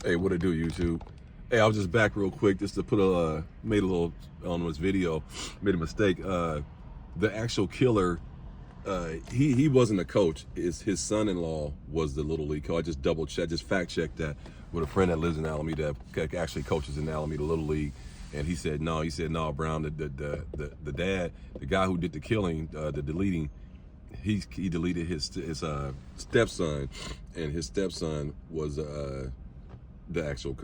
Hey, what it do, YouTube? Hey, I was just back real quick just to put made a little on this video, made a mistake. The actual killer, he wasn't a coach. His son-in-law was the little league coach. I just double checked, just fact checked that with a friend that lives in Alameda, that actually coaches in Alameda Little League, and he said no. He said no, Brown, the dad, the guy who did the killing, the deleting. He deleted his stepson, and his stepson was the actual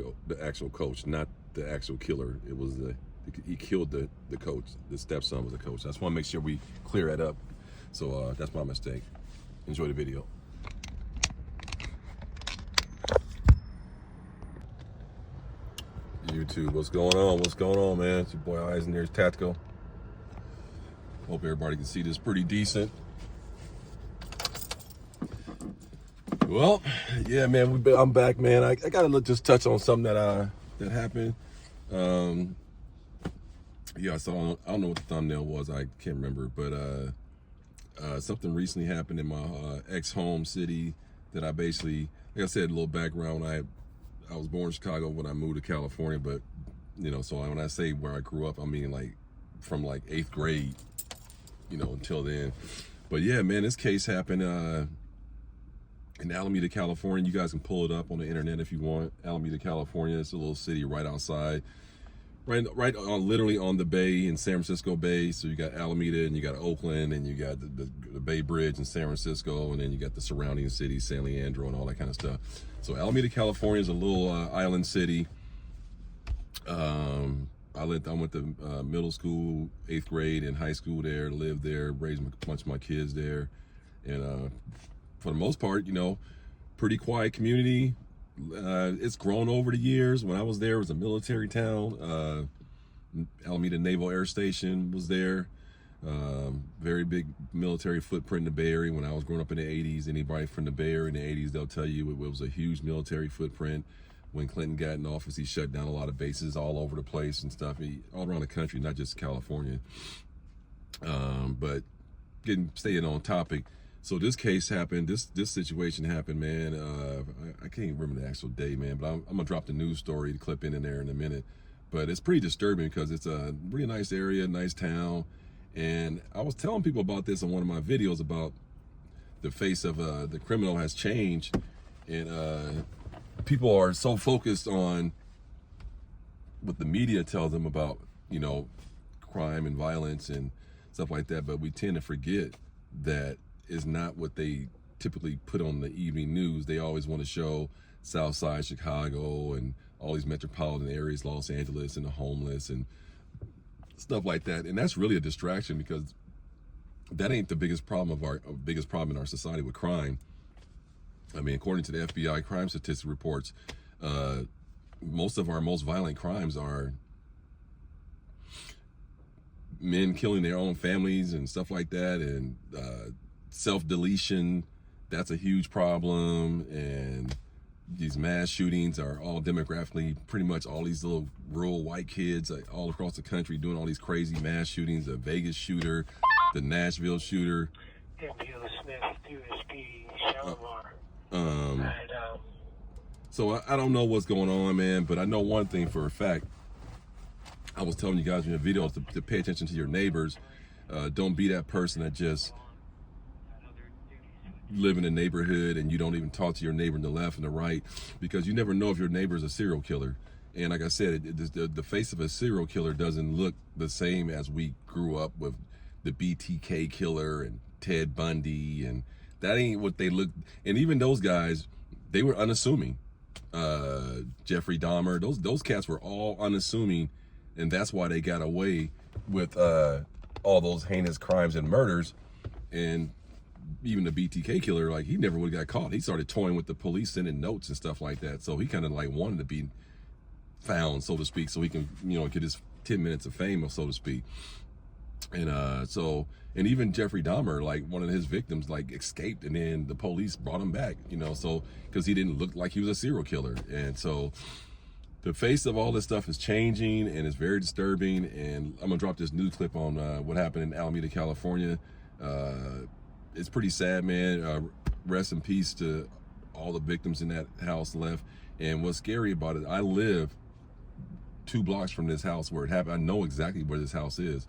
coach, not the actual killer. It was he killed the coach. The stepson was the coach. I just want to make sure we clear that up. So that's my mistake. Enjoy the video. YouTube, what's going on? What's going on, man? It's your boy Eisenberg's Tactical. Hope everybody can see this pretty decent. Well, yeah, man, I'm back, man. I gotta just touch on something that happened. Yeah, so I don't know what the thumbnail was. I can't remember, but something recently happened in my ex-home city that I basically, like I said, a little background. I was born in Chicago when I moved to California, but so when I say where I grew up, I mean like from like 8th grade, until then. But yeah, man, this case happened in Alameda, California. You guys can pull it up on the internet if you want. Alameda, California. It's a little city right outside, right on, literally on the bay in San Francisco Bay. So you got Alameda, and you got Oakland, and you got the Bay Bridge in San Francisco, and then you got the surrounding cities, San Leandro, and all that kind of stuff. So Alameda, California is a little island city. I went to middle school, 8th grade, and high school there. Lived there, raised a bunch of my kids there, and for the most part, pretty quiet community. It's grown over the years. When I was there, it was a military town. Alameda Naval Air Station was there. Very big military footprint in the Bay Area. When I was growing up in the 80s, anybody from the Bay Area in the 80s, they'll tell you it was a huge military footprint. When Clinton got in office, he shut down a lot of bases all over the place and stuff, all around the country, not just California. But staying on topic. So this case happened, this situation happened, man. I can't even remember the actual day, man, but I'm gonna drop the news story, the clip in there in a minute. But it's pretty disturbing because it's a really nice area, nice town. And I was telling people about this on one of my videos about the face of the criminal has changed. And people are so focused on what the media tells them about, crime and violence and stuff like that. But we tend to forget that is not what they typically put on the evening news. They always want to show South Side Chicago and all these metropolitan areas, Los Angeles, and the homeless and stuff like that. And that's really a distraction because that ain't the biggest problem in our society with crime. I mean, according to the FBI crime statistic reports, most of our most violent crimes are men killing their own families and stuff like that, and self-deletion, that's a huge problem. And these mass shootings are all demographically, pretty much all these little rural white kids all across the country doing all these crazy mass shootings. The Vegas shooter, the Nashville shooter. So I don't know what's going on, man, but I know one thing for a fact. I was telling you guys in the video to pay attention to your neighbors. Don't be that person that just live in a neighborhood and you don't even talk to your neighbor on the left and the right, because you never know if your neighbor is a serial killer. And like I said, the face of a serial killer doesn't look the same as we grew up with the BTK killer and Ted Bundy, and that ain't what they look. And even those guys, they were unassuming. Jeffrey Dahmer, those cats were all unassuming, and that's why they got away with all those heinous crimes and murders. And even the BTK killer, like, he never would have got caught. He started toying with the police, sending notes and stuff like that. So he kind of like wanted to be found, so to speak, so he can, get his 10 minutes of fame, so to speak. And and even Jeffrey Dahmer, like, one of his victims, like, escaped, and then the police brought him back, so because he didn't look like he was a serial killer. And so the face of all this stuff is changing, and it's very disturbing. And I'm gonna drop this news clip on what happened in Alameda, California. It's pretty sad, man. Rest in peace to all the victims in that house left. And what's scary about it, I live 2 blocks from this house where it happened. I know exactly where this house is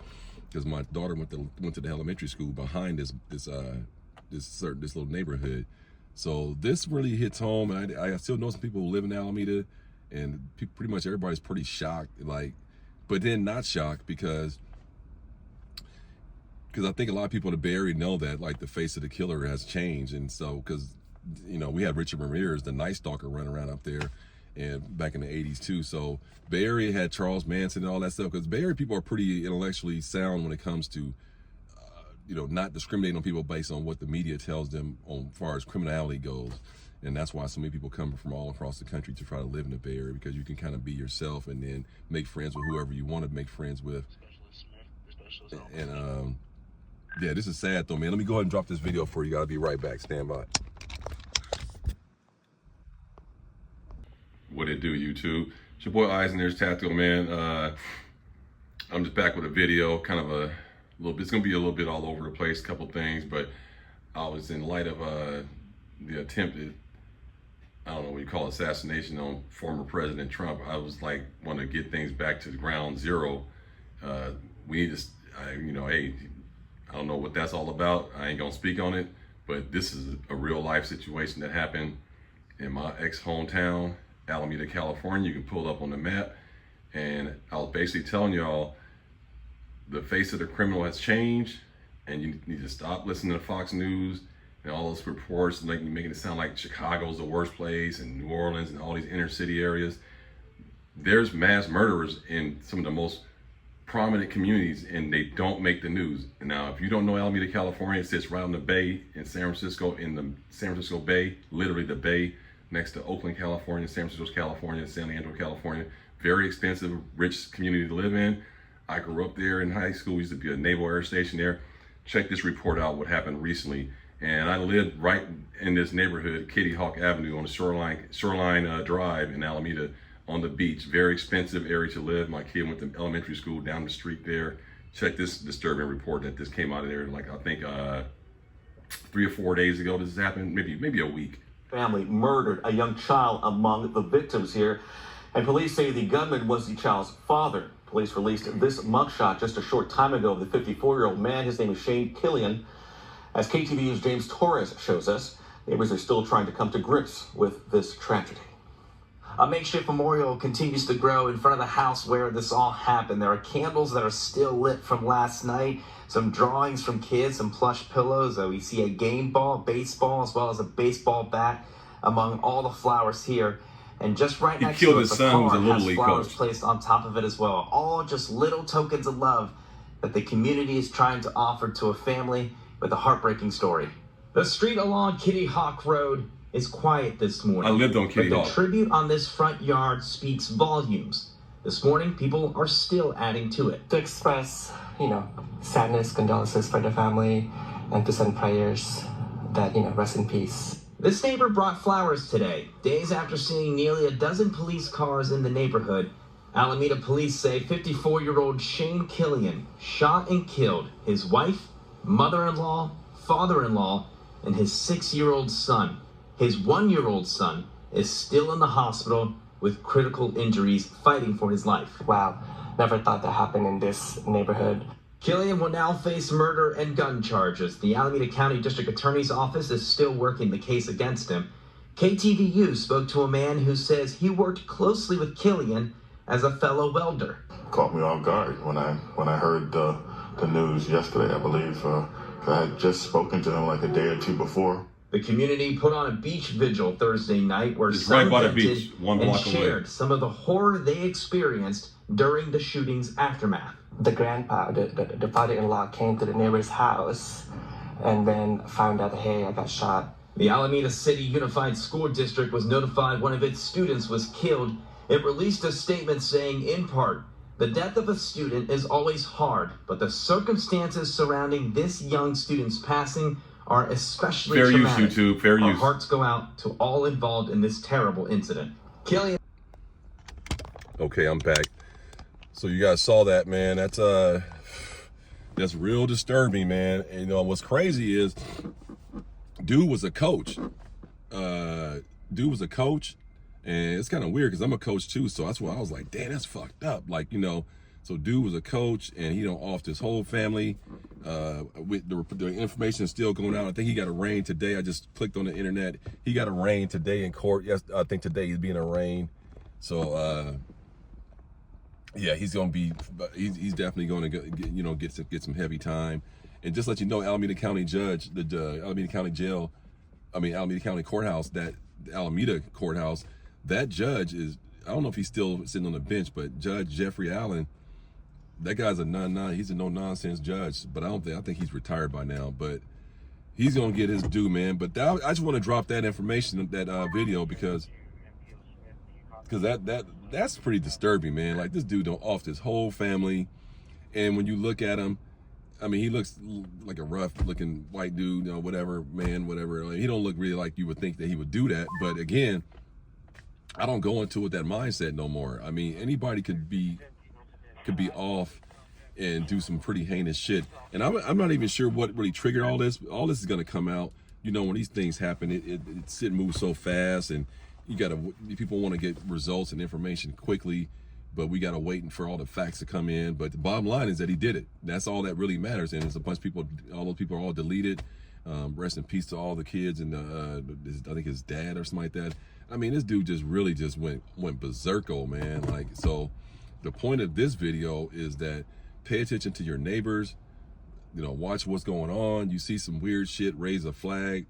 because my daughter went to the elementary school behind this little neighborhood. So this really hits home. And I still know some people who live in Alameda, and pretty much everybody's pretty shocked, like, but then not shocked because I think a lot of people in the Bay Area know that, like, the face of the killer has changed. And so, because, you know, we had Richard Ramirez, the Night Stalker, running around up there, and back in the 80s too. So Bay Area had Charles Manson and all that stuff, because Bay Area people are pretty intellectually sound when it comes to, you know, not discriminating on people based on what the media tells them on far as criminality goes. And that's why so many people come from all across the country to try to live in the Bay Area, because you can kind of be yourself and then make friends with whoever you want to make friends with. And yeah, this is sad though, man. Let me go ahead and drop this video for you. Gotta be right back. Stand by. What it do, YouTube? It's your boy Eisner's Tactical, man. I'm just back with a video, kind of a little bit. It's gonna be a little bit all over the place, a couple things, but I was in light of the attempted, I don't know what you call it, assassination on former President Trump. I was like, want to get things back to the ground zero. We need to, you know, hey, I don't know what that's all about. I ain't gonna speak on it, but this is a real life situation that happened in my ex-hometown, Alameda, California. You can pull it up on the map. And I was basically telling y'all, the face of the criminal has changed, and you need to stop listening to Fox News and all those reports making it sound like Chicago's the worst place, and New Orleans and all these inner city areas. There's mass murderers in some of the most prominent communities, and they don't make the news. And now, if you don't know Alameda, California, it sits right on the bay in San Francisco, in the San Francisco Bay, literally the bay next to Oakland, California, San Francisco, California, San Leandro, California. Very expensive, rich community to live in. I grew up there in high school. Used to be a Naval Air Station there. Check this report out, what happened recently. And I lived right in this neighborhood, Kitty Hawk Avenue, on the Shoreline Drive in Alameda, on the beach. Very expensive area to live. My kid went to elementary school down the street there. Check this disturbing report that this came out of there, like, I think 3 or 4 days ago this happened, maybe a week. Family murdered a young child among the victims here, and police say the gunman was the child's father. Police released this mugshot just a short time ago of the 54-year-old man. His name is Shane Killian. As KTVU's James Torres shows us, neighbors are still trying to come to grips with this tragedy. A makeshift memorial continues to grow in front of the house where this all happened. There are candles that are still lit from last night, some drawings from kids, some plush pillows. We see a game ball, baseball, as well as a baseball bat among all the flowers here. And just right next to it, the car has flowers placed on top of it as well. All just little tokens of love that the community is trying to offer to a family with a heartbreaking story. The street along Kitty Hawk Road is quiet this morning. I lived on Kitty Hawk. But the tribute on this front yard speaks volumes. This morning, people are still adding to it. To express, sadness, condolences for the family, and to send prayers that, rest in peace. This neighbor brought flowers today, days after seeing nearly a dozen police cars in the neighborhood. Alameda police say 54-year-old Shane Killian shot and killed his wife, mother-in-law, father-in-law, and his 6-year-old son. His 1-year-old son is still in the hospital with critical injuries, fighting for his life. Wow, never thought that happened in this neighborhood. Killian will now face murder and gun charges. The Alameda County District Attorney's Office is still working the case against him. KTVU spoke to a man who says he worked closely with Killian as a fellow welder. Caught me off guard when I heard the news yesterday, I believe. I had just spoken to him like a day or two before. The community put on a beach vigil Thursday night where some vented and shared some of the horror they experienced during the shooting's aftermath. The grandpa, the father-in-law, came to the neighbor's house and then found out, hey, I got shot. The Alameda City Unified School District was notified one of its students was killed. It released a statement saying, in part, the death of a student is always hard, but the circumstances surrounding this young student's passing are especially traumatic. Fair use, YouTube. Fair use. Our hearts go out to all involved in this terrible incident. Killian. Okay, I'm back. So you guys saw that, man. That's real disturbing, man. And what's crazy is, dude was a coach. dude was a coach, and it's kind of weird because I'm a coach too, so that's why I was like, damn, that's fucked up. Like, you know, so dude was a coach, and he offed his whole family. With the information is still going out. I think he got arraigned today. I just clicked on the internet. He got arraigned today in court. Yes, I think today he's being arraigned. So yeah, he's gonna be. He's definitely going to get some heavy time. And just let you know, Alameda County judge, the Alameda County jail, Alameda County courthouse, that Alameda courthouse, that judge is, I don't know if he's still sitting on the bench, but Judge Jeffrey Allen, that guy's he's a no-nonsense judge, but I think he's retired by now, but he's gonna get his due, man. But I just want to drop that information, that video, because that's pretty disturbing, man. Like, this dude offed his whole family, and when you look at him, I mean, he looks like a rough-looking white dude, whatever, man, whatever. Like, he don't look really like you would think that he would do that. But again, I don't go into it with that mindset no more. I mean, anybody could be off and do some pretty heinous shit. And I'm not even sure what really triggered all this. All this is gonna come out. When these things happen, it moves so fast, and people want to get results and information quickly. But we got to wait for all the facts to come in. But the bottom line is that he did it. That's all that really matters. And there's a bunch of people, all those people are all deleted. Rest in peace to all the kids and I think his dad or something like that. I mean, this dude just really went berserko, man. Like, so the point of this video is that pay attention to your neighbors. Watch what's going on. You see some weird shit, raise a flag.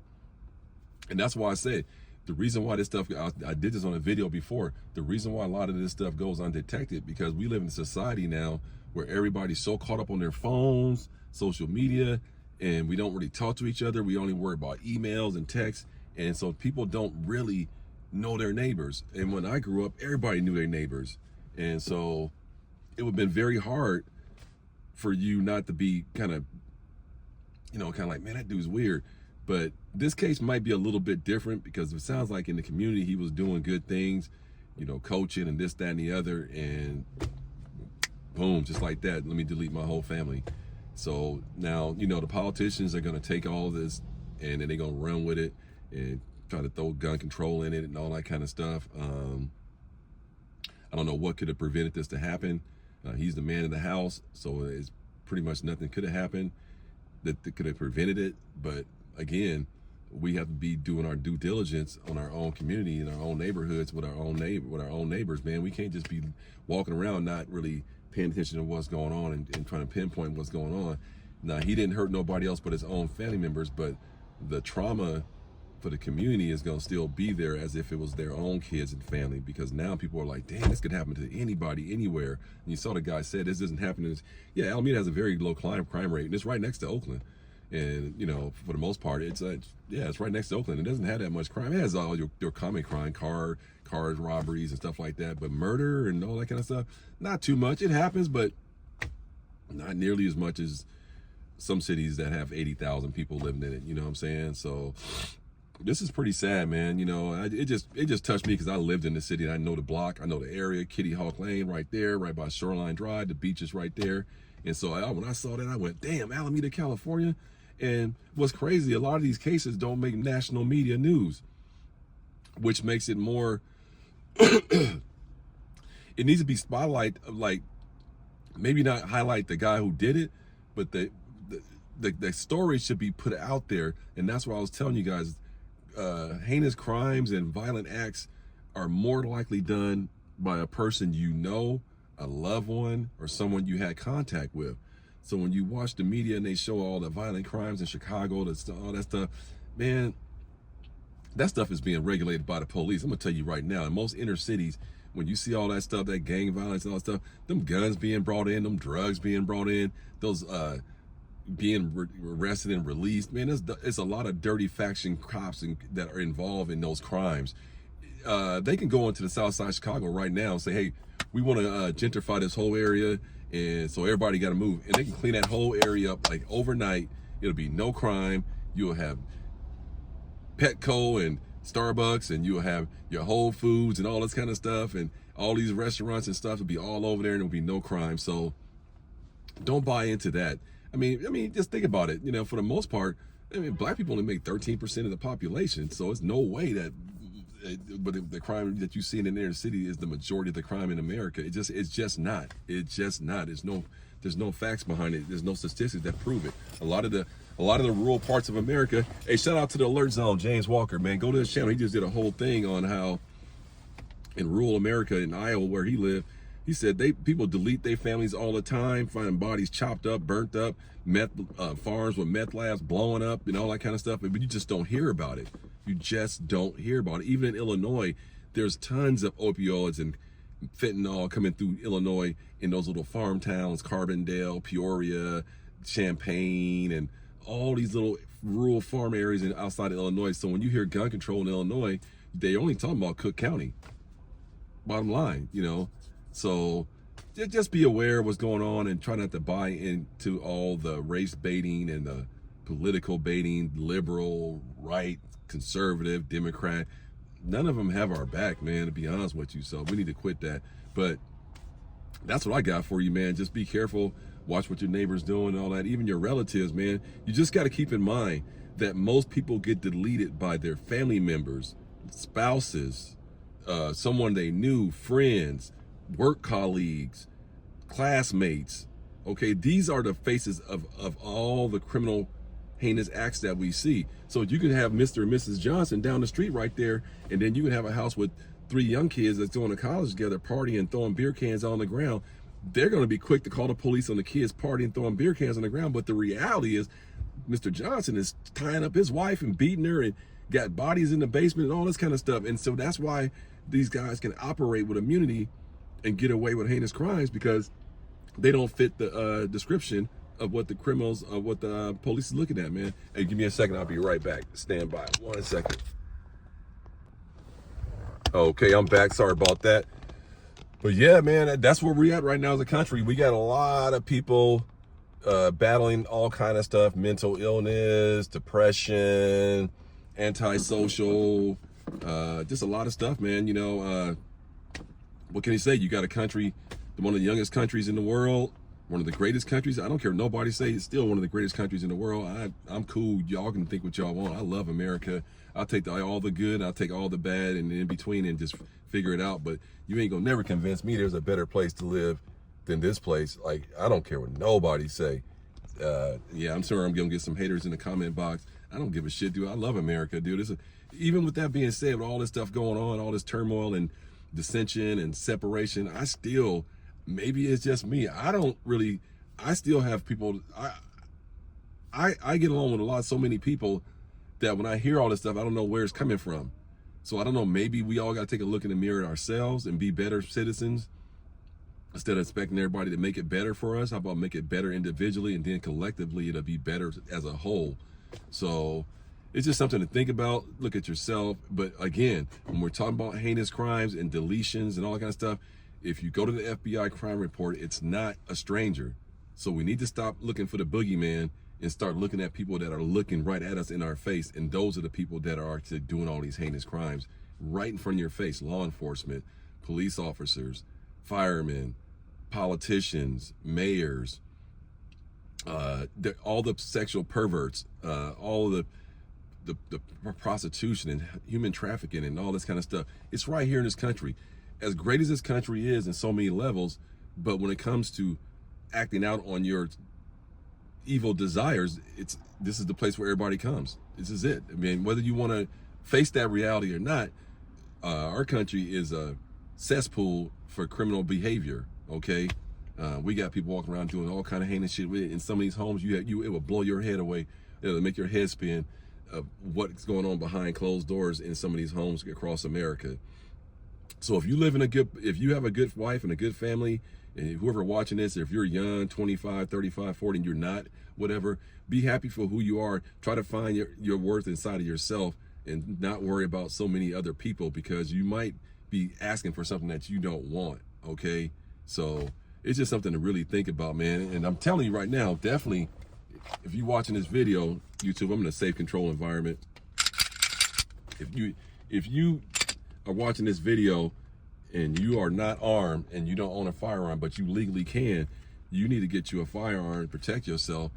And that's why I said, the reason why this stuff, I did this on a video before, the reason why a lot of this stuff goes undetected, because we live in a society now where everybody's so caught up on their phones, social media, and we don't really talk to each other. We only worry about emails and texts. And so people don't really know their neighbors. And when I grew up, everybody knew their neighbors. And so it would have been very hard for you not to be kind of like, man, that dude's weird. But this case might be a little bit different, because it sounds like in the community he was doing good things, coaching and this, that, and the other, and boom, just like that, let me delete my whole family. So now, the politicians are going to take all this, and then they're going to run with it and try to throw gun control in it and all that kind of stuff. I don't know what could have prevented this to happen. He's the man of the house, so it's pretty much nothing could have happened that could have prevented it. But again, we have to be doing our due diligence on our own community, in our own neighborhoods, with our own neighbors, man. We can't just be walking around not really paying attention to what's going on and trying to pinpoint what's going on. Now, he didn't hurt nobody else but his own family members, but the trauma for the community is going to still be there, as if it was their own kids and family, because now people are like, damn, this could happen to anybody, anywhere. And you saw the guy said, this doesn't happen. Yeah, Alameda has a very low crime rate, and it's right next to Oakland. And, for the most part, it's right next to Oakland. It doesn't have that much crime. It has all your common crime, cars, robberies and stuff like that. But murder and all that kind of stuff, not too much. It happens, but not nearly as much as some cities that have 80,000 people living in it. You know what I'm saying? So this is pretty sad, man. It just touched me, because I lived in the city and I know the block, I know the area. Kitty Hawk Lane right there, right by Shoreline Drive. The beach is right there. And so when I saw that, I went, damn, Alameda, California. And what's crazy, a lot of these cases don't make national media news, which makes it more, it needs to be spotlight, like, maybe not highlight the guy who did it, but the story should be put out there. And that's what I was telling you guys. Heinous crimes and violent acts are more likely done by a person a loved one, or someone you had contact with. So when you watch the media and they show all the violent crimes in Chicago, all that stuff, man, that stuff is being regulated by the police. I'm gonna tell you right now, in most inner cities, when you see all that stuff, that gang violence and all that stuff, them guns being brought in, them drugs being brought in, those being arrested and released, man, it's a lot of dirty faction cops that are involved in those crimes. They can go into the South Side of Chicago right now and say, hey, we want to gentrify this whole area, and so everybody got to move, and they can clean that whole area up like overnight. It'll be no crime. You'll have Petco and Starbucks, and you'll have your Whole Foods and all this kind of stuff, and all these restaurants and stuff will be all over there, and there'll be no crime. So don't buy into that. I mean, just think about it. For the most part, I mean, black people only make 13% of the population, so it's no way that. But the crime that you see in the inner city is the majority of the crime in America. It's just not. It's just not. There's no facts behind it. There's no statistics that prove it. A lot of the rural parts of America. Hey, shout out to the Alert Zone, James Walker, man. Go to his channel. He just did a whole thing on how in rural America, in Iowa, where he lived, he said people delete their families all the time, finding bodies chopped up, burnt up, farms with meth labs blowing up, and all that kind of stuff. But you just don't hear about it. You just don't hear about it. Even in Illinois, there's tons of opioids and fentanyl coming through Illinois in those little farm towns, Carbondale, Peoria, Champaign, and all these little rural farm areas outside of Illinois. So when you hear gun control in Illinois, they're only talking about Cook County. Bottom line, So just be aware of what's going on and try not to buy into all the race baiting and the political baiting, liberal, right, conservative, Democrat. None of them have our back, man, to be honest with you. So we need to quit that. But that's what I got for you, man. Just be careful. Watch what your neighbor's doing, all that. Even your relatives, man. You just got to keep in mind that most people get deleted by their family members, spouses, someone they knew, friends, work colleagues, classmates. Okay, these are the faces of all the criminal heinous acts that we see. So you can have Mr. and Mrs. Johnson down the street right there, and then you can have a house with 3 young kids that's going to college together, partying, throwing beer cans on the ground. They're going to be quick to call the police on the kids partying, throwing beer cans on the ground. But the reality is Mr. Johnson is tying up his wife and beating her and got bodies in the basement and all this kind of stuff. And so that's why these guys can operate with immunity and get away with heinous crimes, because they don't fit the description of what the criminals, what the police is looking at, man. Hey, give me a second. I'll be right back. Stand by. 1 second. Okay, I'm back. Sorry about that. But yeah, man, that's where we're at right now as a country. We got a lot of people battling all kind of stuff, mental illness, depression, antisocial, just a lot of stuff, man. What can you say? You got a country, one of the youngest countries in the world, one of the greatest countries. I don't care what nobody say, it's still one of the greatest countries in the world. I'm cool. Y'all can think what y'all want. I love America. I'll take all the good, I'll take all the bad, and in between, and just figure it out. But you ain't gonna never convince me there's a better place to live than this place. Like, I don't care what nobody say. Yeah, I'm sure I'm gonna get some haters in the comment box. I don't give a shit, dude. I love America, dude. Even with that being said, with all this stuff going on, all this turmoil and dissension and separation, I still, maybe it's just me, I still have people, I get along with so many people that when I hear all this stuff, I don't know where it's coming from. So I don't know, maybe we all got to take a look in the mirror at ourselves and be better citizens instead of expecting everybody to make it better for us. How about make it better individually, and then collectively it'll be better as a whole. So it's just something to think about. Look at yourself. But again, when we're talking about heinous crimes and deletions and all that kind of stuff, if you go to the FBI crime report, it's not a stranger. So we need to stop looking for the boogeyman and start looking at people that are looking right at us in our face. And those are the people that are actually doing all these heinous crimes right in front of your face. Law enforcement, police officers, firemen, politicians, mayors, all the sexual perverts, all the prostitution and human trafficking and all this kind of stuff. It's right here in this country. As great as this country is in so many levels, but when it comes to acting out on your evil desires, this is the place where everybody comes. This is it. I mean, whether you want to face that reality or not, our country is a cesspool for criminal behavior. Okay, we got people walking around doing all kind of heinous shit. In some of these homes, it will blow your head away. It'll make your head spin of what's going on behind closed doors in some of these homes across America. So if you have a good wife and a good family, and whoever watching this, if you're young, 25, 35, 40, and you're not, whatever, be happy for who you are. Try to find your worth inside of yourself and not worry about so many other people, because you might be asking for something that you don't want, okay? So it's just something to really think about, man. And I'm telling you right now, definitely, if you're watching this video, YouTube, I'm in a safe control environment. If you are watching this video and you are not armed and you don't own a firearm, but you legally can, you need to get you a firearm, protect yourself.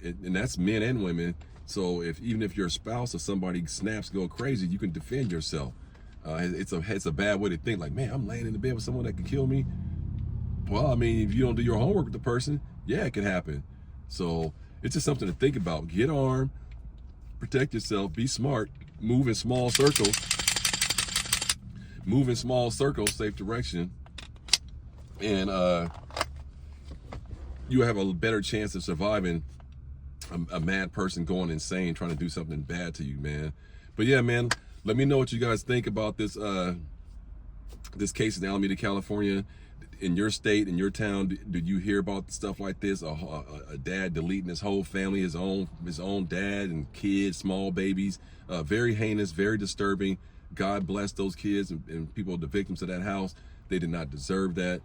and that's men and women. So even if your spouse or somebody snaps, go crazy, you can defend yourself. It's a bad way to think, like, man, I'm laying in the bed with someone that could kill me. Well, I mean, if you don't do your homework with the person, yeah, it can happen. So it's just something to think about. Get armed, protect yourself, be smart, move in small circles, safe direction, and you have a better chance of surviving a mad person going insane trying to do something bad to you, man. But yeah, man, let me know what you guys think about this this case in Alameda, California. In your state, in your town, did you hear about stuff like this? A dad deleting his whole family, his own dad and kids, small babies. Very heinous, very disturbing. God bless those kids and people, the victims of that house. They did not deserve that.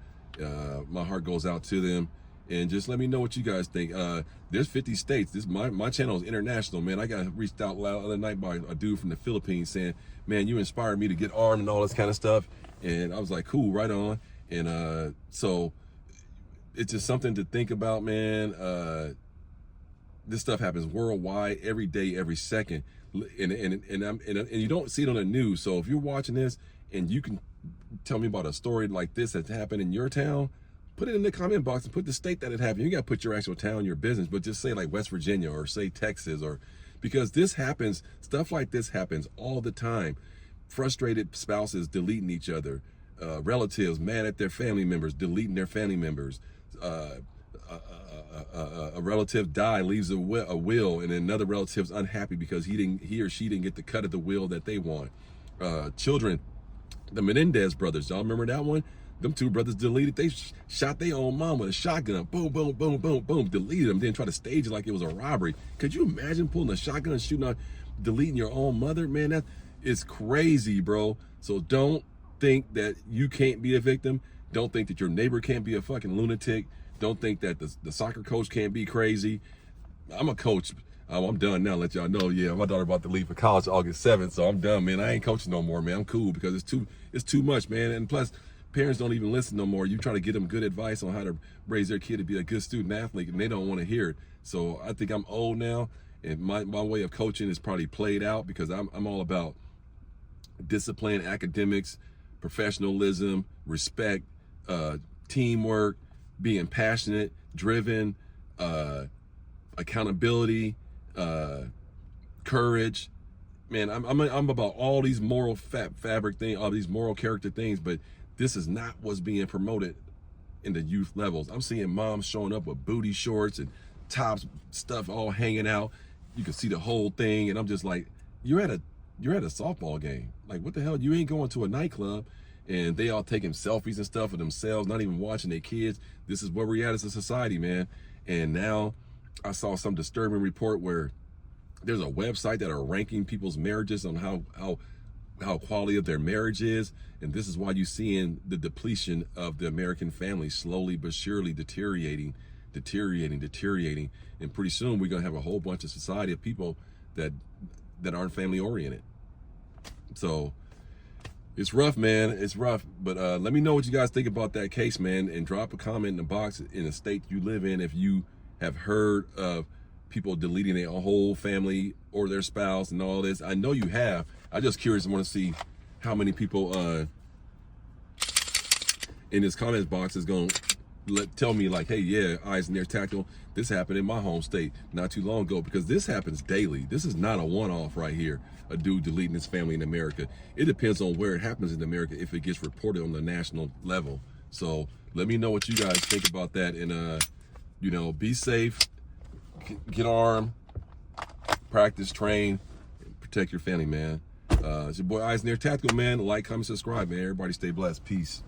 My heart goes out to them. And just let me know what you guys think. There's 50 states. My channel is international, man. I got reached out the other night by a dude from the Philippines saying, man, you inspired me to get armed and all this kind of stuff. And I was like, cool, right on. And so it's just something to think about, man. This stuff happens worldwide, every day, every second. And you don't see it on the news. So if you're watching this and you can tell me about a story like this that's happened in your town, put it in the comment box and put the state that it happened. You got to put your actual town, your business, but just say like West Virginia or say Texas, or because this happens, stuff like this happens all the time. Frustrated spouses deleting each other, relatives mad at their family members, deleting their family members. A relative died, leaves a will, and another relative's unhappy because he or she didn't get the cut of the will that they want. Children, the Menendez brothers, y'all remember that one? Them two brothers deleted. They shot their own mom with a shotgun. Boom, boom, boom, boom, boom. Deleted them. Then try to stage it like it was a robbery. Could you imagine pulling a shotgun and shooting out, deleting your own mother? Man, that is crazy, bro. So don't think that you can't be a victim. Don't think that your neighbor can't be a fucking lunatic. Don't think that the soccer coach can't be crazy. I'm a coach. I'm done now. Let y'all know. Yeah, my daughter about to leave for college August 7th, so I'm done, man. I ain't coaching no more, man. I'm cool because it's too much, man. And plus, parents don't even listen no more. You try to give them good advice on how to raise their kid to be a good student athlete, and they don't want to hear it. So I think I'm old now, and my way of coaching is probably played out because I'm all about discipline, academics, professionalism, respect, teamwork, being passionate, driven, accountability, courage. Man, I'm about all these moral fabric things, all these moral character things, but this is not what's being promoted in the youth levels. I'm seeing moms showing up with booty shorts and tops, stuff all hanging out. You can see the whole thing, and I'm just like, you're at a softball game. Like, what the hell? You ain't going to a nightclub, and they all taking selfies and stuff of themselves, not even watching their kids. This is where we're at as a society, man. And now I saw some disturbing report where there's a website that are ranking people's marriages on how quality of their marriage is, and this is why you're seeing the depletion of the American family slowly but surely deteriorating, and pretty soon we're gonna have a whole bunch of society of people that aren't family oriented. So it's rough, man. It's rough, but let me know what you guys think about that case, man, and drop a comment in the box in the state you live in if you have heard of people deleting their whole family or their spouse and all this. I know you have. I'm just curious. I want to see how many people in this comments box is going to tell me like, hey, yeah, Eisner Tactical, this happened in my home state not too long ago, because this happens daily. This is not a one-off right here, a dude deleting his family in America. It depends on where it happens in America if it gets reported on the national level. So let me know what you guys think about that, and you know, be safe, get armed, practice, train, protect your family, man. It's your boy Eisner Tactical, man. Like, comment, subscribe, man. Everybody stay blessed. Peace.